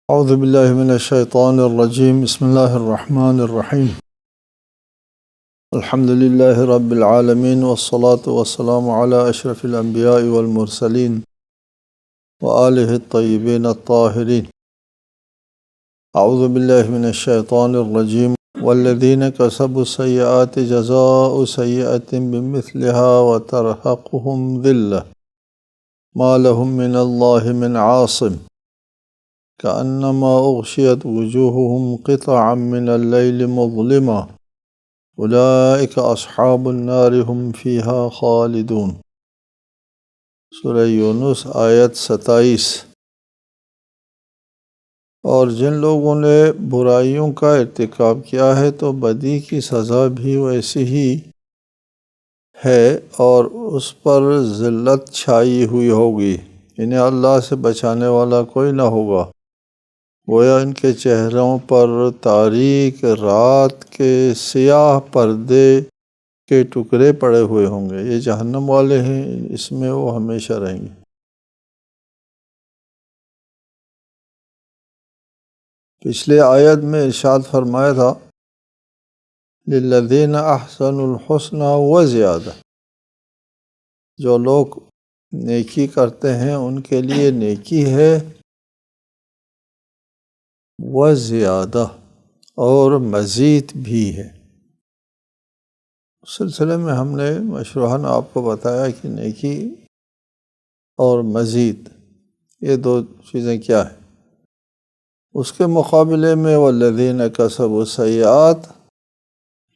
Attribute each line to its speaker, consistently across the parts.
Speaker 1: اعوذ باللہ من الشیطان الرجیم بسم اللہ الرحمن الرحیم الحمد للہ رب العالمین والصلاة والسلام علی اشرف الانبیاء والمرسلین وآلہ الطیبین الطاہرین۔ اعوذ باللہ من الشیطان الرجیم والذین کسبوا السیئات جزاء سیئۃ بمثلها وترہقہم ذلہ ما لہم من اللہ من عاصم كأنما أغشيت وجوههم قطعا من الليل مظلما أولئك أصحاب النار هم فيها خالدون۔ سورہ یونس آیت 27۔ اور جن لوگوں نے برائیوں کا ارتکاب کیا ہے تو بدی کی سزا بھی ویسی ہی ہے اور اس پر ذلت چھائی ہوئی ہوگی، انہیں اللہ سے بچانے والا کوئی نہ ہوگا، گویا ان کے چہروں پر تاریک رات کے سیاہ پردے کے ٹکڑے پڑے ہوئے ہوں گے۔ یہ جہنم والے ہیں، اس میں وہ ہمیشہ رہیں گے۔ پچھلے آیت میں ارشاد فرمایا تھا للذین احسنوا الحسنی وزیادہ، جو لوگ نیکی کرتے ہیں ان کے لیے نیکی ہے وزیادہ، اور مزید بھی ہے۔ اس سلسلے میں ہم نے مشروحاً آپ کو بتایا کہ نیکی اور مزید یہ دو چیزیں کیا ہیں۔ اس کے مقابلے میں والذین کسبوا السیئات،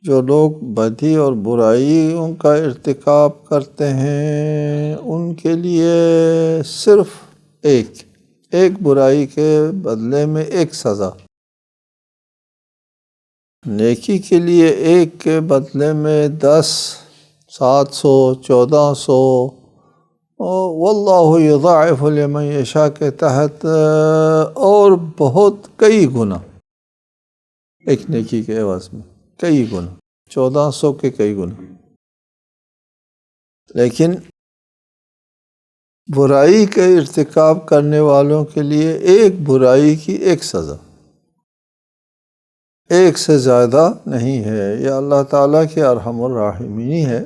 Speaker 1: جو لوگ بدی اور برائیوں کا ارتکاب کرتے ہیں ان کے لیے صرف ایک برائی کے بدلے میں ایک سزا، نیکی کے لیے ایک کے بدلے میں 10، 700، 1400، واللہ یضاعف لمن یشاء کے تحت، اور بہت کئی گنا ایک نیکی کے عوض میں، کئی گنا، 1400 کے کئی گنا۔ لیکن برائی کے ارتکاب کرنے والوں کے لیے ایک برائی کی ایک سزا، ایک سے زیادہ نہیں ہے۔ یہ اللہ تعالیٰ کی ارحم الراحمین ہے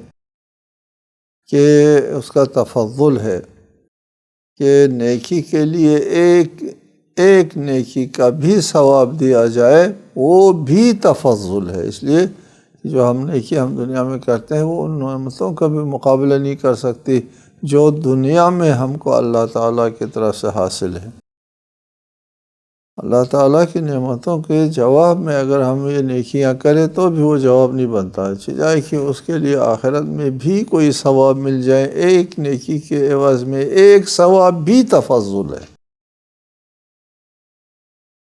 Speaker 1: کہ اس کا تفضل ہے کہ نیکی کے لیے ایک نیکی کا بھی ثواب دیا جائے، وہ بھی تفضل ہے۔ اس لیے جو ہم نیکی ہم دنیا میں کرتے ہیں وہ ان نعمتوں کا بھی مقابلہ نہیں کر سکتی جو دنیا میں ہم کو اللہ تعالیٰ کی طرف سے حاصل ہے۔ اللہ تعالیٰ کی نعمتوں کے جواب میں اگر ہم یہ نیکیاں کریں تو بھی وہ جواب نہیں بنتا، چاہے کہ اس کے لیے آخرت میں بھی کوئی ثواب مل جائے، ایک نیکی کے عوض میں ایک ثواب بھی تفضل ہے۔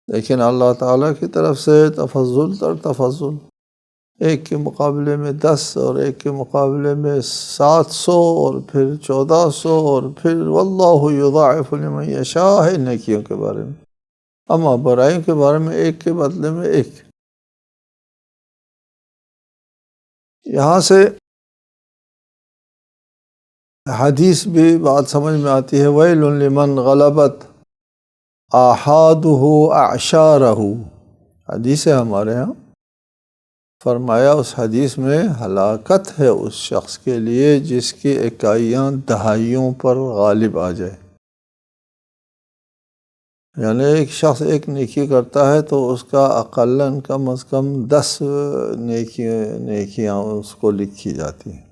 Speaker 1: لیکن اللہ تعالیٰ کی طرف سے تفضل تر تفضل، ایک کے مقابلے میں 10 اور ایک کے مقابلے میں 700 اور پھر 1400 اور پھر واللہ یضاعف لمن یشاء ہے نیکیوں کے بارے میں۔ اما برائیوں کے بارے میں ایک کے بدلے میں ایک۔ یہاں سے حدیث بھی بات سمجھ میں آتی ہے، ویل لمن غلبت آحادہ اعشارہ، حدیث ہے ہمارے ہاں، فرمایا اس حدیث میں ہلاکت ہے اس شخص کے لیے جس کی اکائیاں دہائیوں پر غالب آ جائے۔ یعنی ایک شخص ایک نیکی کرتا ہے تو اس کا اقلاً کم از کم 10 نیکیاں اس کو لکھی جاتی ہیں،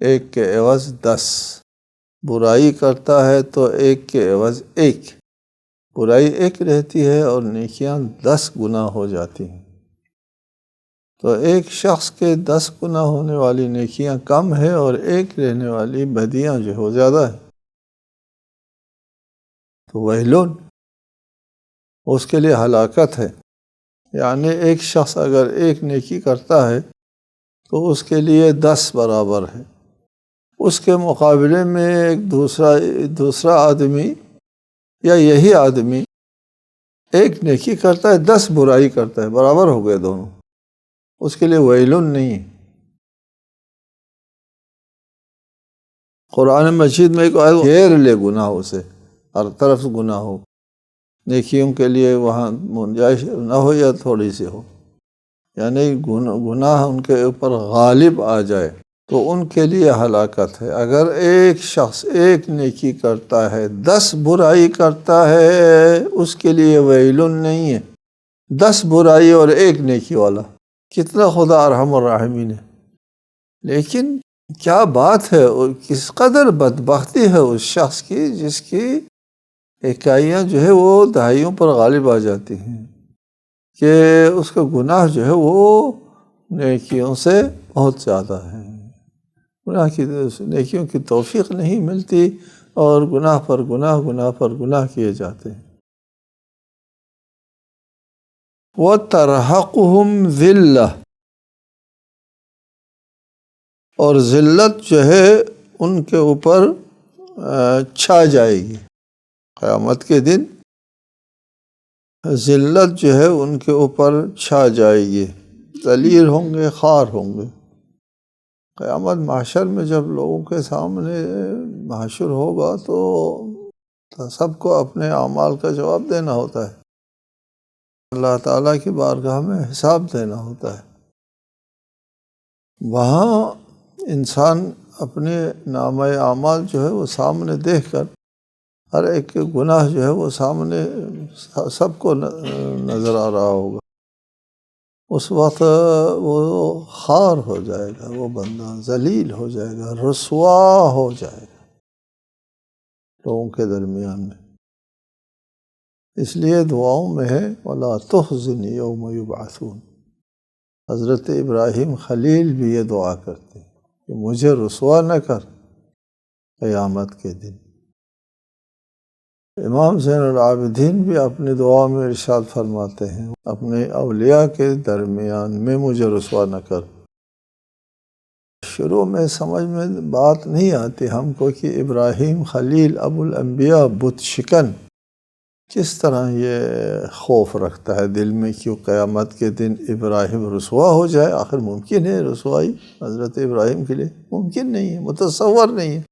Speaker 1: ایک کے عوض 10۔ برائی کرتا ہے تو ایک کے عوض ایک، برائی ایک رہتی ہے اور نیکیاں 10 گنا ہو جاتی ہیں۔ تو ایک شخص کے 10 گنا ہونے والی نیکیاں کم ہے اور ایک رہنے والی بدیاں جو ہو زیادہ ہے، تو ویلون، اس کے لیے ہلاکت ہے۔ یعنی ایک شخص اگر ایک نیکی کرتا ہے تو اس کے لیے 10 برابر ہے، اس کے مقابلے میں ایک دوسرا آدمی یا یہی آدمی ایک نیکی کرتا ہے 10 برائی کرتا ہے، برابر ہو گئے دونوں، اس کے لیے ویلون نہیں ہے۔ قرآن مجید میں ایک آیت گھیر لے گناہوں سے، ہر طرف گناہ ہو، نیکیوں کے لیے وہاں گنجائش نہ ہو یا تھوڑی سی ہو، یعنی گناہ ان کے اوپر غالب آ جائے تو ان کے لیے ہلاکت ہے۔ اگر ایک شخص ایک نیکی کرتا ہے 10 برائی کرتا ہے، اس کے لیے ویل نہیں ہے۔ 10 برائی اور ایک نیکی والا، کتنا خدا ارحم الراحمین ہے۔ لیکن کیا بات ہے، اور کس قدر بدبختی ہے اس شخص کی جس کی اکائیاں جو ہے وہ دہائیوں پر غالب آ جاتی ہیں، کہ اس کا گناہ جو ہے وہ نیکیوں سے بہت زیادہ ہے، نیکیوں کی توفیق نہیں ملتی اور گناہ پر گناہ کیے جاتے ہیں۔ وَتَرْحَقُهُمْ ذِلَّةٌ، اور ذلت جو ہے ان کے اوپر چھا جائے گی قیامت کے دن، ذلت جو ہے ان کے اوپر چھا جائے گی، ذلیل ہوں گے، خوار ہوں گے۔ قیامت محشر میں جب لوگوں کے سامنے محشر ہوگا تو سب کو اپنے اعمال کا جواب دینا ہوتا ہے، اللہ تعالیٰ کی بارگاہ میں حساب دینا ہوتا ہے۔ وہاں انسان اپنے نامہ اعمال جو ہے وہ سامنے دیکھ کر، ہر ایک کے گناہ جو ہے وہ سامنے سب کو نظر آ رہا ہوگا، اس وقت وہ خوار ہو جائے گا، وہ بندہ ذلیل ہو جائے گا، رسوا ہو جائے گا لوگوں کے درمیان میں۔ اس لیے دعاؤں میں ہے وَلَا تُخْزِنِي يَوْمَ يُبْعَثُونَ۔ حضرت ابراہیم خلیل بھی یہ دعا کرتے ہیں کہ مجھے رسوا نہ کر قیامت کے دن۔ امام زین العابدین بھی اپنی دعا میں ارشاد فرماتے ہیں اپنے اولیاء کے درمیان میں مجھے رسوا نہ کر۔ شروع میں سمجھ میں بات نہیں آتی ہم کو کہ ابراہیم خلیل ابو الانبیاء بت شکن کس طرح یہ خوف رکھتا ہے دل میں کہ قیامت کے دن ابراہیم رسوا ہو جائے۔ آخر ممکن ہے رسوائی حضرت ابراہیم کے لیے؟ ممکن نہیں ہے، متصور نہیں ہے،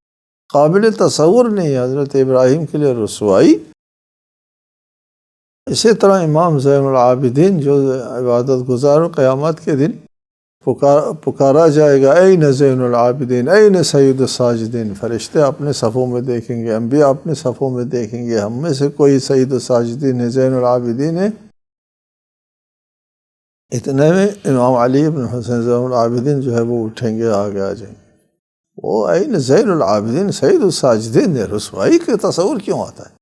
Speaker 1: قابل تصور نہیں ہے حضرت ابراہیم کے لیے رسوائی۔ اسی طرح امام زین العابدین جو عبادت گزار قیامت کے دن پکارا جائے گا این زین العابدین، این سید الساجدین، فرشتے اپنے صفوں میں دیکھیں گے، انبیاء اپنے صفوں میں دیکھیں گے، ہم میں سے کوئی سید الساجدین ہے، زین العابدین ہے۔ اتنے میں امام علی بن حسین زین العابدین جو ہے وہ اٹھیں گے، آگے آ جائیں گے، وہ این زین العابدین سید الساجدین ہے، رسوائی کے تصور کیوں آتا ہے؟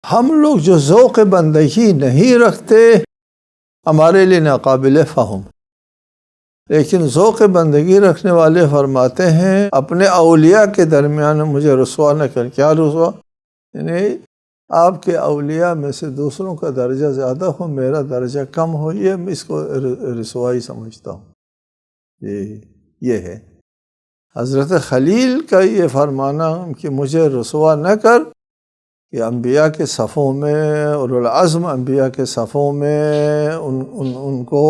Speaker 1: ہم لوگ جو ذوق بندگی نہیں رکھتے ہمارے لیے ناقابل فہم، لیکن ذوق بندگی رکھنے والے فرماتے ہیں اپنے اولیاء کے درمیان مجھے رسوا نہ کر۔ کیا رسوا؟ یعنی آپ کے اولیاء میں سے دوسروں کا درجہ زیادہ ہو، میرا درجہ کم ہو، یہ میں اس کو رسوائی سمجھتا ہوں۔ یہ ہے حضرت خلیل کا یہ فرمانا کہ مجھے رسوا نہ کر، کہ انبیاء کے صفوں میں اور العزم انبیاء کے صفوں میں ان کو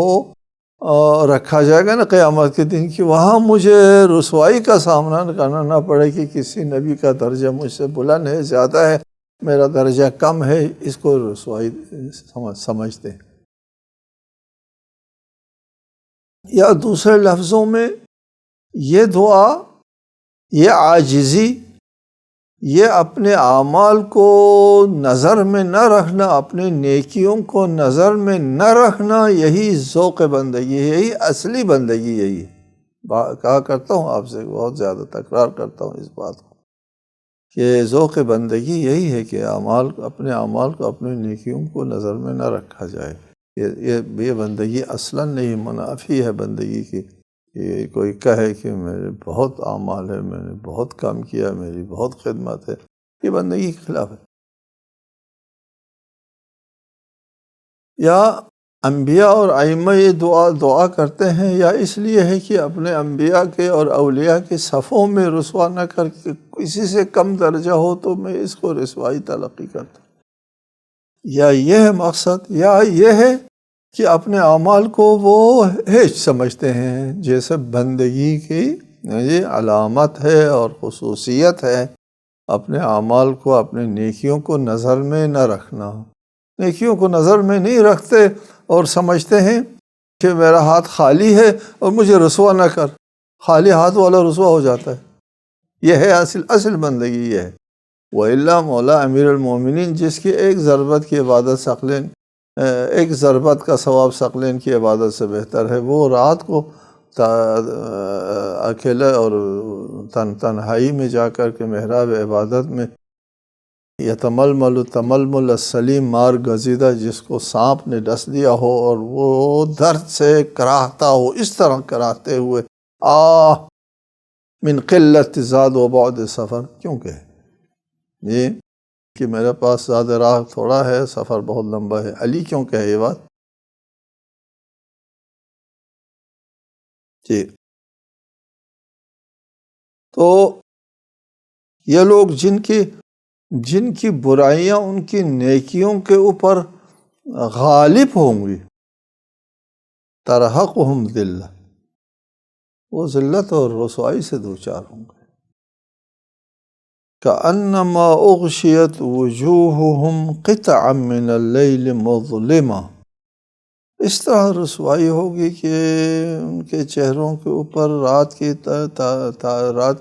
Speaker 1: رکھا جائے گا نا قیامت کے دن، کہ وہاں مجھے رسوائی کا سامنا کرنا نہ پڑے کہ کسی نبی کا درجہ مجھ سے بلند ہے، زیادہ ہے، میرا درجہ کم ہے، اس کو رسوائی سمجھتے ہیں۔ یا دوسرے لفظوں میں یہ دعا، یہ عاجزی، یہ اپنے اعمال کو نظر میں نہ رکھنا، اپنے نیکیوں کو نظر میں نہ رکھنا، یہی ذوق بندگی ہے، یہی اصلی بندگی یہی ہے۔ کہا کرتا ہوں آپ سے، بہت زیادہ تکرار کرتا ہوں اس بات کو، کہ ذوق بندگی یہی ہے کہ اپنے اعمال کو، اپنے نیکیوں کو نظر میں نہ رکھا جائے۔ یہ بندگی اصلاً نہیں، منافی ہے بندگی کی، کہ کوئی کہے کہ میرے بہت اعمال ہے، میں نے بہت کام کیا، میری بہت خدمت ہے، یہ بندگی کے خلاف ہے۔ یا انبیاء اور ائمہ یہ دعا کرتے ہیں، یا اس لیے ہے کہ اپنے انبیاء کے اور اولیاء کے صفوں میں رسوا نہ کر کے کسی سے کم درجہ ہو تو میں اس کو رسوائی تلقی کرتا ہوں۔ یا یہ ہے مقصد، یا یہ ہے کہ اپنے اعمال کو وہ ہیچ سمجھتے ہیں، جیسے بندگی کی یہ علامت ہے اور خصوصیت ہے اپنے اعمال کو، اپنے نیکیوں کو نظر میں نہ رکھنا۔ نیکیوں کو نظر میں نہیں رکھتے اور سمجھتے ہیں کہ میرا ہاتھ خالی ہے اور مجھے رسوا نہ کر۔ خالی ہاتھ والا رسوا ہو جاتا ہے۔ یہ ہے اصل بندگی، یہ ہے۔ وَإِلَّا مولا امیر المومنین جس کی ایک ضربت کی عبادت ثقلین، ایک ضربت کا ثواب ثقلین کی عبادت سے بہتر ہے، وہ رات کو اکیلے اور تنہائی میں جا کر کے محراب عبادت میں یتململ تململ السلیم مار گزیدہ، جس کو سانپ نے ڈس دیا ہو اور وہ درد سے کراہتا ہو، اس طرح کراہتے ہوئے من قلت زاد و بعد سفر، کیونکہ یہ کہ میرے پاس زیادہ راہ تھوڑا ہے، سفر بہت لمبا ہے۔ علی کیوں کہے یہ بات؟ جی، تو یہ لوگ جن کی برائیاں ان کی نیکیوں کے اوپر غالب ہوں گی، ترحقہم ذلہ، وہ ذلت اور رسوائی سے دوچار ہوں گے۔ کأنما اغشیت وجوہہم قطعا من اللیل مظلمہ، اس طرح رسوائی ہوگی کہ ان کے چہروں کے اوپر رات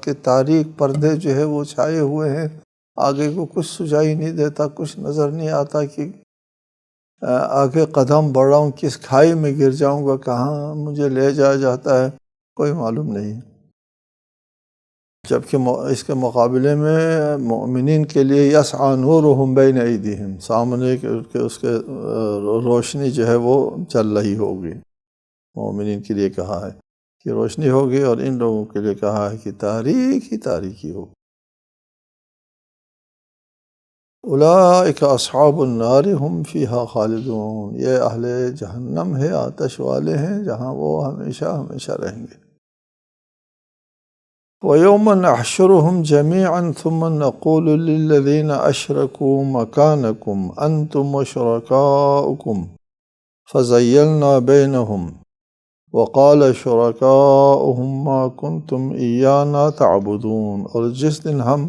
Speaker 1: کے تاریک پردے جو ہے وہ چھائے ہوئے ہیں، آگے کو کچھ سجائی نہیں دیتا، کچھ نظر نہیں آتا کہ آگے قدم بڑھاؤں، کس کھائی میں گر جاؤں گا، کہاں مجھے لے جایا جاتا ہے، کوئی معلوم نہیں۔ جبکہ اس کے مقابلے میں مومنین کے لیے یسعی نورہم بین ایدیہم، سامنے کے اس کے روشنی جو ہے وہ چل رہی ہوگی۔ مومنین کے لیے کہا ہے کہ روشنی ہوگی، اور ان لوگوں کے لیے کہا ہے کہ تاریک ہی تاریکی ہوگی۔ اولئک اصحاب النار ہم فیہا خالدون، یہ اہل جہنم ہے، آتش والے ہیں جہاں وہ ہمیشہ ہمیشہ رہیں گے۔ وَيَوْمَ نَحْشُرُهُمْ جَمِيعًا ثُمَّ نَقُولُ لِلَّذِينَ أَشْرَكُوا مَكَانَكُمْ أَنْتُمْ وَشُرَكَاؤُكُمْ فَزَيَّلْنَا بَيْنَهُمْ وَقَالَ شُرَكَاؤُهُمْ مَا كُنْتُمْ إِيَّانَا تَعْبُدُونَ، اور جس دن ہم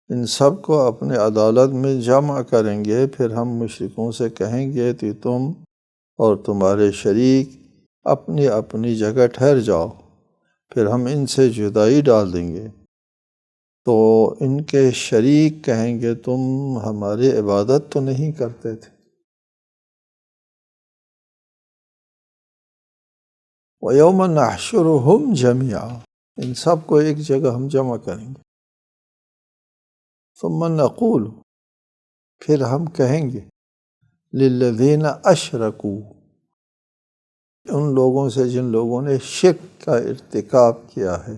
Speaker 1: ان سب کو اپنے عدالت میں جمع کریں گے، پھر ہم مشرکوں سے کہیں گے کہ تم اور تمہارے شریک اپنی اپنی جگہ ٹھہر جاؤ، پھر ہم ان سے جدائی ڈال دیں گے۔ تو ان کے شریک کہیں گے تم ہماری عبادت تو نہیں کرتے تھے۔ وَيَوْمَ نَحْشُرُهُمْ جَمِيعًا، ان سب کو ایک جگہ ہم جمع کریں گے۔ ثُمَّ نَقُولُ، پھر ہم کہیں گے لِلَّذِينَ أَشْرَكُوا، ان لوگوں سے جن لوگوں نے شرک کا ارتکاب کیا ہے،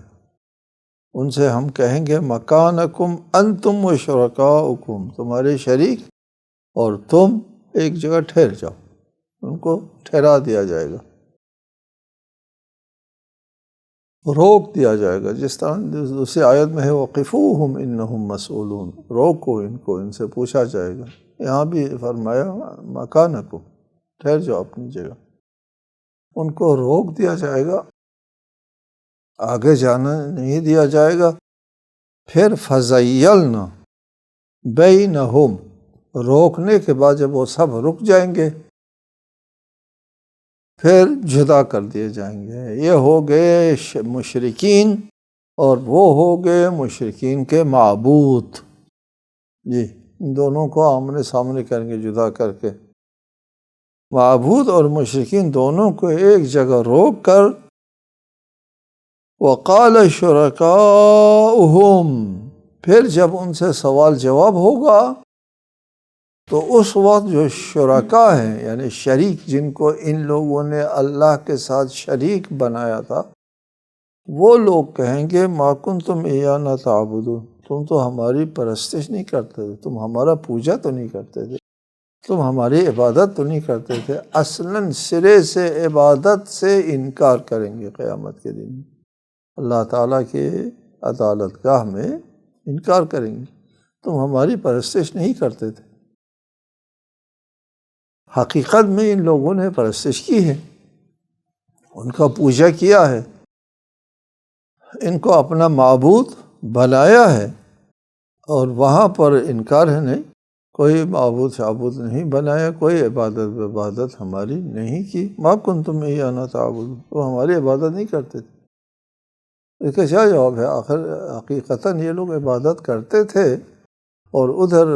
Speaker 1: ان سے ہم کہیں گے مکانکم انتم و شرکاؤکم، تمہارے شریک اور تم ایک جگہ ٹھہر جاؤ، ان کو ٹھہرا دیا جائے گا، روک دیا جائے گا، جس طرح دوسری آیت میں ہے وقفوہم انہم مسئولون، روکو ان کو، ان سے پوچھا جائے گا۔ یہاں بھی فرمایا مکانکم، ٹھہر جاؤ اپنی جگہ، ان کو روک دیا جائے گا، آگے جانا نہیں دیا جائے گا۔ پھر فَزَيَّلْنَا بَيْنَهُمْ، روکنے کے بعد جب وہ سب رک جائیں گے پھر جدا کر دیے جائیں گے۔ یہ ہو گئے مشرکین اور وہ ہو گئے مشرکین کے معبود، جی، ان دونوں کو آمنے سامنے کریں گے جدا کر کے، معبود اور مشرکین دونوں کو ایک جگہ روک کر وَقَالَ شُرَكَاؤُهُمْ، پھر جب ان سے سوال جواب ہوگا تو اس وقت جو شرکاء ہیں یعنی شریک، جن کو ان لوگوں نے اللہ کے ساتھ شریک بنایا تھا، وہ لوگ کہیں گے مَا كُنْتُمْ إِيَّانَا تَعْبُدُونَ، تم تو ہماری پرستش نہیں کرتے تھے، تم ہمارا پوجا تو نہیں کرتے تھے، تم ہماری عبادت تو نہیں کرتے تھے۔ اصلاً سرے سے عبادت سے انکار کریں گے قیامت کے دن، اللہ تعالیٰ کے عدالت گاہ میں انکار کریں گے، تم ہماری پرستش نہیں کرتے تھے۔ حقیقت میں ان لوگوں نے پرستش کی ہے، ان کا پوجا کیا ہے، ان کو اپنا معبود بنایا ہے، اور وہاں پر انکار ہے نہیں، کوئی معبود شعبود نہیں بنایا، کوئی عبادت ہماری نہیں کی۔ ما کنتم ایانا تعبدون، وہ ہماری عبادت نہیں کرتے تھے۔ اس کا کیا جواب ہے؟ آخر حقیقتاً یہ لوگ عبادت کرتے تھے اور ادھر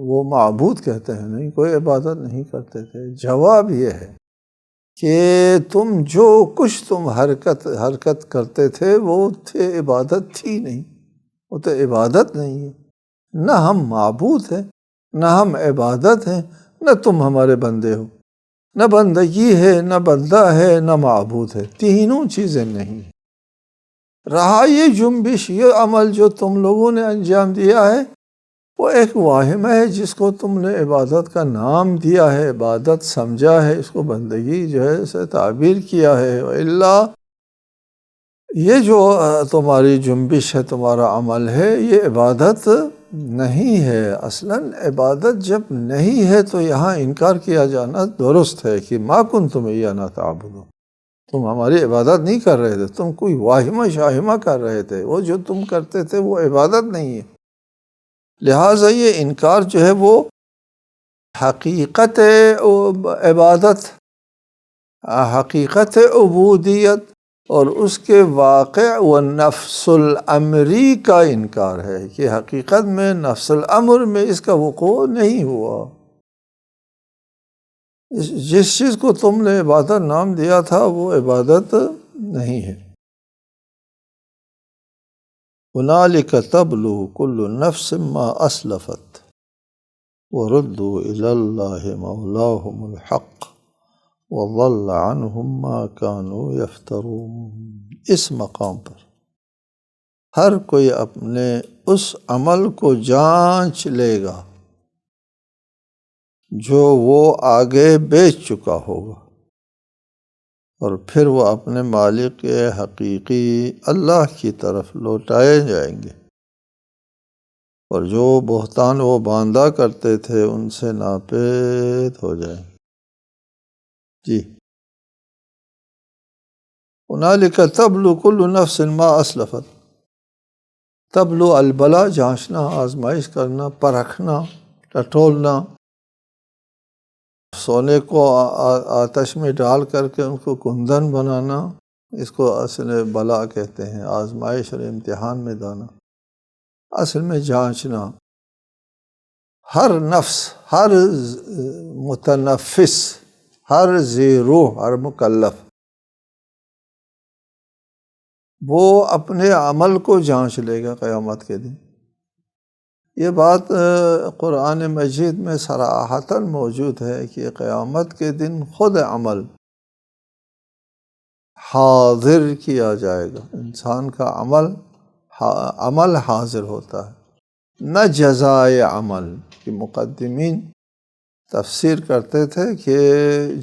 Speaker 1: وہ معبود کہتے ہیں نہیں، کوئی عبادت نہیں کرتے تھے۔ جواب یہ ہے کہ تم جو کچھ تم حرکت کرتے تھے وہ عبادت تھی نہیں، وہ تو عبادت نہیں ہے۔ نہ ہم معبود ہیں، نہ ہم عبادت ہیں، نہ تم ہمارے بندے ہو، نہ بندگی ہے، نہ بندہ ہے، نہ معبود ہے، تینوں چیزیں نہیں ہیں۔ رہا یہ جنبش، یہ عمل جو تم لوگوں نے انجام دیا ہے، وہ ایک واہمہ ہے جس کو تم نے عبادت کا نام دیا ہے، عبادت سمجھا ہے، اس کو بندگی جو ہے سے تعبیر کیا ہے۔ وَإِلَّا یہ جو تمہاری جنبش ہے، تمہارا عمل ہے، یہ عبادت نہیں ہے۔ اصلاً عبادت جب نہیں ہے تو یہاں انکار کیا جانا درست ہے کہ ما کنتم ایانا تعبدون، تم ہماری عبادت نہیں کر رہے تھے، تم کوئی واہمہ شاہمہ کر رہے تھے، وہ جو تم کرتے تھے وہ عبادت نہیں ہے۔ لہٰذا یہ انکار جو ہے وہ حقیقت عبادت، حقیقت عبودیت اور اس کے واقع و نفس الامری کا انکار ہے کہ حقیقت میں نفس الامر میں اس کا وقوع نہیں ہوا۔ جس چیز کو تم نے عبادت نام دیا تھا وہ عبادت نہیں ہے۔ هُنَالِكَ تَبْلُو كُلُّ نَفْسٍ مَّا أَسْلَفَتْ وَرُدُّوا إِلَى اللَّهِ مَوْلَاهُمُ الْحَقِّ وَضَلَّ عَنْهُمْ مَا كَانُوا يَفْتَرُونَ۔ اس مقام پر ہر کوئی اپنے اس عمل کو جانچ لے گا جو وہ آگے بیچ چکا ہوگا، اور پھر وہ اپنے مالک حقیقی اللہ کی طرف لوٹائے جائیں گے، اور جو بہتان وہ باندھا کرتے تھے ان سے ناپید ہو جائیں گے۔ جی، هُنَالِكَ تَبْلُو كُلُّ نَفْسٍ مَّا أَسْلَفَتْ۔ تبلو البلا، جانچنا، آزمائش کرنا، پرکھنا، ٹٹولنا، سونے کو آتش میں ڈال کر کے ان کو کندن بنانا، اس کو اصل بلا کہتے ہیں، آزمائش اور امتحان میں ڈالنا، اصل میں جانچنا۔ ہر نفس، ہر متنفس، ہر ذی روح، ہر مکلف وہ اپنے عمل کو جانچ لے گا قیامت کے دن۔ یہ بات قرآن مجید میں صراحتاً موجود ہے کہ قیامت کے دن خود عمل حاضر کیا جائے گا، انسان کا عمل حاضر ہوتا ہے، نہ جزائے عمل۔ کہ مقدمین تفسیر کرتے تھے کہ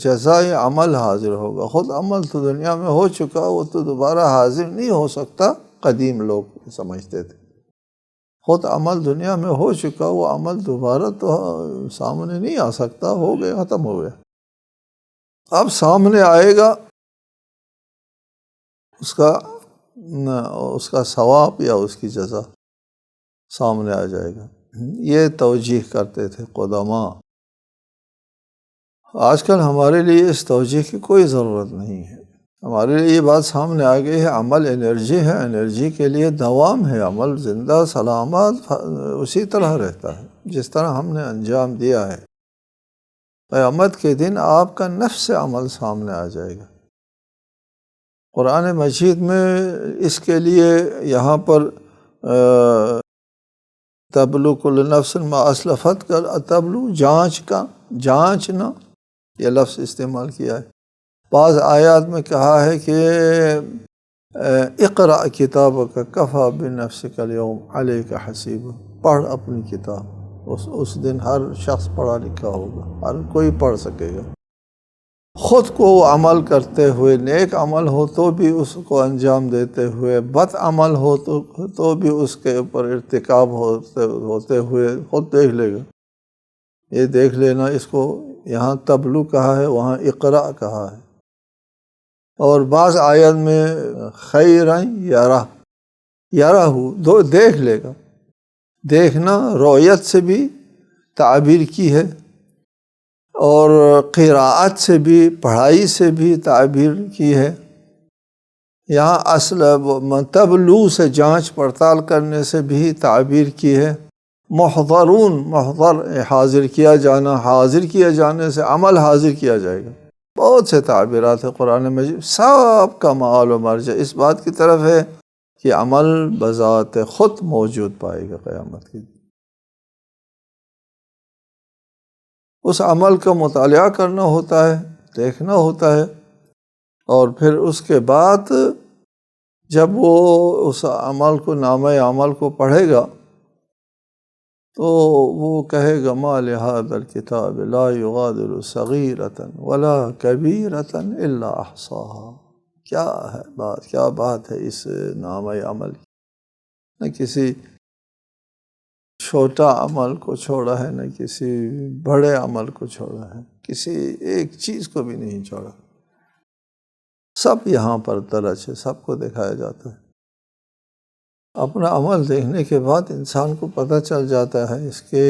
Speaker 1: جزائے عمل حاضر ہوگا، خود عمل تو دنیا میں ہو چکا، وہ تو دوبارہ حاضر نہیں ہو سکتا، قدیم لوگ سمجھتے تھے۔ خود عمل دنیا میں ہو چکا، وہ عمل دوبارہ تو سامنے نہیں آ سکتا، ہو گیا، ختم ہو گیا۔ اب سامنے آئے گا اس کا ثواب یا اس کی جزا سامنے آ جائے گا۔ یہ توجیہ کرتے تھے قدماء۔ آج کل ہمارے لیے اس توجیہ کی کوئی ضرورت نہیں ہے، ہمارے لیے یہ بات سامنے آ گئی ہے، عمل انرجی ہے، انرجی کے لیے دوام ہے، عمل زندہ سلامت اسی طرح رہتا ہے جس طرح ہم نے انجام دیا ہے۔ قیامت کے دن آپ کا نفس عمل سامنے آ جائے گا۔ قرآن مجید میں اس کے لیے یہاں پر تبلو کل نفس ما اسلفت کا تبلو جانچنا یہ لفظ استعمال کیا ہے۔ بعض آیات میں کہا ہے کہ اقرأ کتابک کفی بنفسک اليوم علیک حسیبا، پڑھ اپنی کتاب، اس دن ہر شخص پڑھا لکھا ہوگا، ہر کوئی پڑھ سکے گا۔ خود کو عمل کرتے ہوئے، نیک عمل ہو تو بھی اس کو انجام دیتے ہوئے، بد عمل ہو تو بھی اس کے اوپر ارتکاب ہوتے ہوئے خود دیکھ لے گا۔ یہ دیکھ لینا، اس کو یہاں تبلو کہا ہے، وہاں اقرا کہا ہے۔ اور بعض آیت میں خیرًا یرہ، دو دیکھ لے گا، دیکھنا رؤیت سے بھی تعبیر کی ہے، اور قراءت سے بھی، پڑھائی سے بھی تعبیر کی ہے۔ یہاں اصل تبلو سے جانچ پڑتال کرنے سے بھی تعبیر کی ہے۔ محضرون، محضر حاضر کیا جانا، حاضر کیا جانے سے عمل حاضر کیا جائے گا۔ بہت سے تعبیرات ہیں قرآن مجید، سب کا مآل و مرجع اس بات کی طرف ہے کہ عمل بذات خود موجود پائے گا قیامت کے دن۔ اس عمل کا مطالعہ کرنا ہوتا ہے، دیکھنا ہوتا ہے، اور پھر اس کے بعد جب وہ اس عمل کو، نامہ عمل کو پڑھے گا تو وہ کہے گا ما لہذا الکتاب لا یغادر صغیرۃ ولا کبیرۃ الا احصاها۔ کیا ہے بات، کیا بات ہے اس نامہ عمل کی، نہ کسی چھوٹا عمل کو چھوڑا ہے، نہ کسی بڑے عمل کو چھوڑا ہے، کسی ایک چیز کو بھی نہیں چھوڑا، سب یہاں پر درج ہے، سب کو دکھایا جاتا ہے۔ اپنا عمل دیکھنے کے بعد انسان کو پتہ چل جاتا ہے اس کے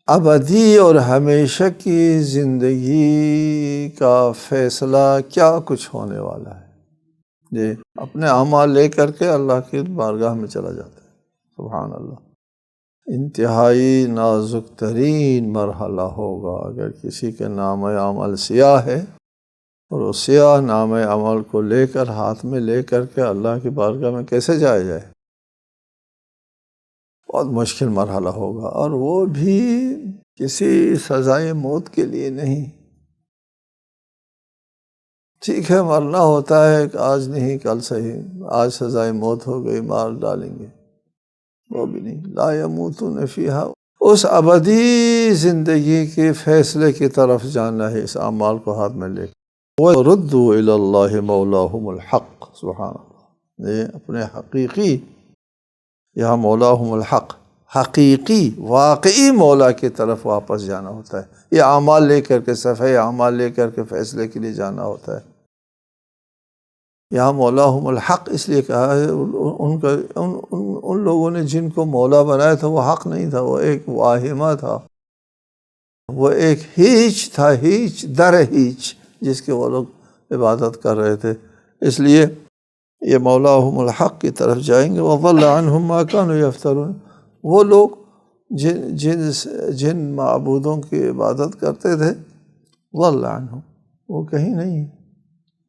Speaker 1: ابدی اور ہمیشہ کی زندگی کا فیصلہ کیا کچھ ہونے والا ہے۔ جی اپنے اعمال لے کر کے اللہ کی بارگاہ میں چلا جاتا ہے۔ سبحان اللہ، انتہائی نازک ترین مرحلہ ہوگا اگر کسی کے نامہ عمل سیاہ ہے اور اس سیاہ نامہ عمل کو لے کر، ہاتھ میں لے کر کے اللہ کی بارگاہ میں کیسے جایا جائے۔ بہت مشکل مرحلہ ہوگا، اور وہ بھی کسی سزائے موت کے لیے نہیں۔ ٹھیک ہے مرنا ہوتا ہے، آج نہیں کل صحیح، آج سزائے موت ہو گئی، مار ڈالیں گے، وہ بھی نہیں۔ لا یموتون فیہا، اس ابدی زندگی کے فیصلے کی طرف جانا ہے اس اعمال کو ہاتھ میں لے کر۔ وَرُدُّوا إِلَى اللَّهِ مَوْلَاهُمُ الْحَقِّ، سبحان اللہ، یہ اپنے حقیقی، یہاں مولاہم الحق، حقیقی واقعی مولا کی طرف واپس جانا ہوتا ہے۔ یہ اعمال لے کر کے، صفحہ اعمال لے کر کے فیصلے کے لیے جانا ہوتا ہے۔ یہاں مولاہم الحق اس لیے کہا ہے، ان لوگوں نے جن کو مولا بنایا تھا وہ حق نہیں تھا، وہ ایک واہمہ تھا، وہ ایک ہیچ تھا، ہیچ در ہیچ، جس کے وہ لوگ عبادت کر رہے تھے۔ اس لیے یہ مولاہم الحق کی طرف جائیں گے۔ وَضَلَّ عَنْهُمْ مَا كَانُوا يَفْتَرُونَ، وہ لوگ جن معبودوں کی عبادت کرتے تھے، ضَلَّ عَنْهُمْ، وہ کہیں نہیں ہے۔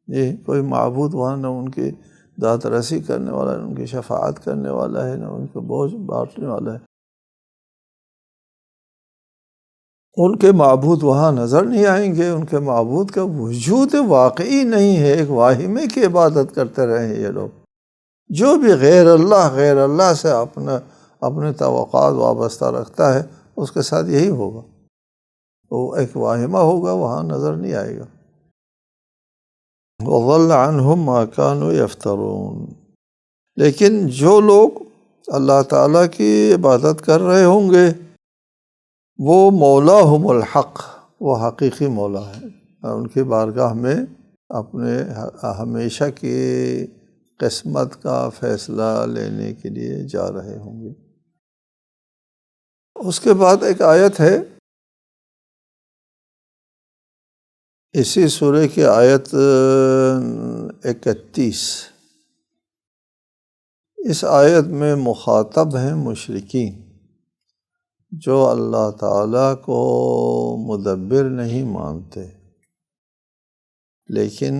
Speaker 1: یہ کوئی معبود وہاں نہ ان کی داد رسی کرنے والا ہے، نہ ان کی شفاعت کرنے والا ہے، نہ ان کو بوجھ بانٹنے والا ہے۔ ان کے معبود وہاں نظر نہیں آئیں گے، ان کے معبود کا وجود واقعی نہیں ہے، ایک واہمے کی عبادت کرتے رہے ہیں یہ لوگ۔ جو بھی غیر اللہ سے اپنے توقعات وابستہ رکھتا ہے، اس کے ساتھ یہی ہوگا، وہ ایک واہمہ ہوگا، وہاں نظر نہیں آئے گا۔ وَضَلَّ عَنْهُمْ مَا كَانُوا يَفْتَرُونَ، لیکن جو لوگ اللہ تعالیٰ کی عبادت کر رہے ہوں گے، وہ مولاہم الحق، وہ حقیقی مولا ہے، ان کی بارگاہ میں اپنے ہمیشہ کی قسمت کا فیصلہ لینے کے لیے جا رہے ہوں گے۔ اس کے بعد ایک آیت ہے، اسی سورہ کی آیت 31، اس آیت میں مخاطب ہیں مشرکین جو اللہ تعالیٰ کو مدبر نہیں مانتے، لیکن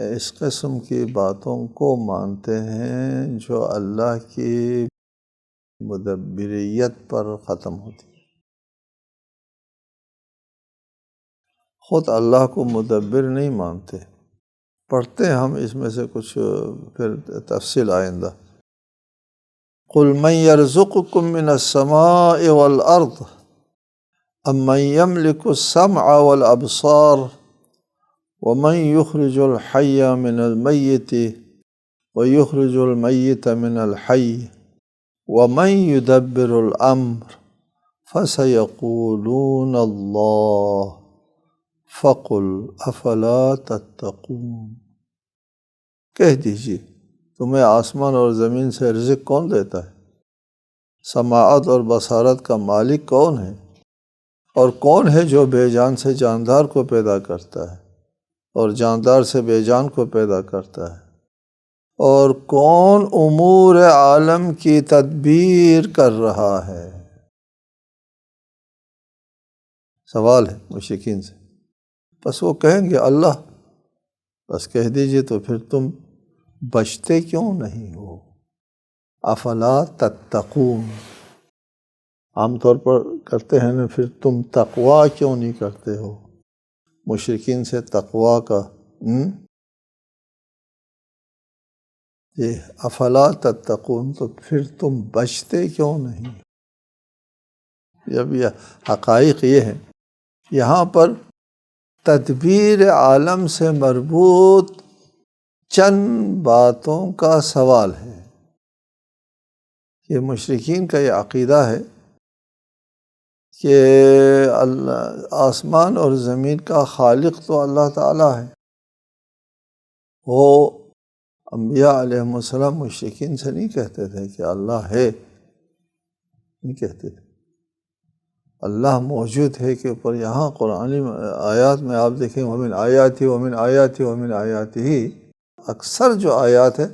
Speaker 1: اس قسم کی باتوں کو مانتے ہیں جو اللہ کی مدبریت پر ختم ہوتی ہے۔ خود اللہ کو مدبر نہیں مانتے۔ پڑھتے ہیں ہم اس میں سے کچھ، پھر تفصیل آئندہ۔ قُلْ مَنْ يَرْزُقُكُم مِّنَ السَّمَاءِ وَالْأَرْضِ أَمَّنْ يَمْلِكُ السَّمْعَ وَالْأَبْصَارَ وَمَنْ يُخْرِجُ الْحَيَّ مِنَ الْمَيِّتِ وَيُخْرِجُ الْمَيِّتَ مِنَ الْحَيِّ وَمَنْ يُدَبِّرُ الْأَمْرَ فَسَيَقُولُونَ اللَّهُ فَقُلْ أَفَلَا تَتَّقُونَ، کہہ دیجیے تمہیں آسمان اور زمین سے رزق کون دیتا ہے؟ سماعت اور بصارت کا مالک کون ہے؟ اور کون ہے جو بے جان سے جاندار کو پیدا کرتا ہے اور جاندار سے بے جان کو پیدا کرتا ہے؟ اور کون امور عالم کی تدبیر کر رہا ہے؟ سوال ہے مشرکین سے۔ بس وہ کہیں گے اللہ۔ بس کہہ دیجئے تو پھر تم بچتے کیوں نہیں ہو؟ افلا تتقون، عام طور پر کرتے ہیں نا، پھر تم تقوی کیوں نہیں کرتے ہو؟ مشرکین سے تقوی کا افلا تتقون، تو پھر تم بچتے کیوں نہیں؟ جب یہ حقائق یہ ہیں، یہاں پر تدبیر عالم سے مربوط چند باتوں کا سوال ہے۔ یہ مشرکین کا یہ عقیدہ ہے کہ اللہ آسمان اور زمین کا خالق تو اللہ تعالیٰ ہے۔ وہ انبیاء علیہم السلام مشرکین سے نہیں کہتے تھے کہ اللہ ہے، نہیں کہتے تھے۔ اللہ موجود ہے کے اوپر یہاں قرآنی آیات میں آپ دیکھیں وَمِنْ آیَاتِهِ وَمِنْ آیَاتِهِ وَمِنْ آیَاتِهِ، اکثر جو آیات ہے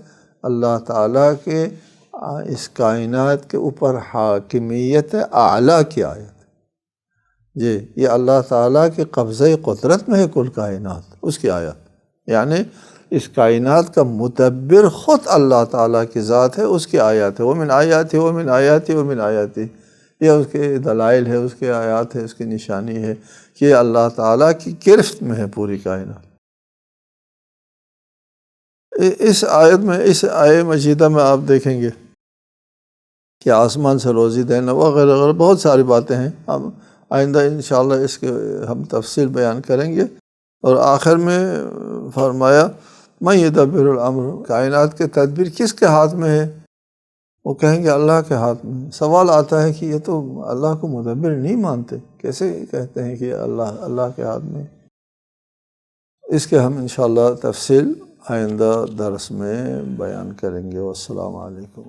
Speaker 1: اللہ تعالیٰ کے اس کائنات کے اوپر حاکمیت اعلیٰ کی آیت ہے۔ جی، یہ اللہ تعالیٰ کے قبضہ قدرت میں ہے کل کائنات، اس کی آیت، یعنی اس کائنات کا مدبر خود اللہ تعالیٰ کی ذات ہے، اس کی آیات ہے۔ وَمِنْ آیَاتِهِ وَمِنْ آیَاتِهِ وَمِنْ آیَاتِهِ، یہ اس کے دلائل ہے، اس کے آیات ہے، اس کی نشانی ہے کہ اللہ تعالیٰ کی گرفت میں ہے پوری کائنات۔ اس آیت میں، اس آیہ مجیدہ میں آپ دیکھیں گے کہ آسمان سے روزی دینا وغیرہ وغیرہ بہت ساری باتیں ہیں۔ ہم آئندہ انشاءاللہ اس کے ہم تفصیل بیان کریں گے۔ اور آخر میں فرمایا مَن یدبر الامر، کائنات کے تدبیر کس کے ہاتھ میں ہے؟ وہ کہیں گے اللہ کے ہاتھ میں۔ سوال آتا ہے کہ یہ تو اللہ کو مدبر نہیں مانتے، کیسے کہتے ہیں کہ اللہ کے ہاتھ میں؟ اس کے ہم انشاءاللہ تفصیل آئندہ درس میں بیان کریں گے۔ والسلام علیکم۔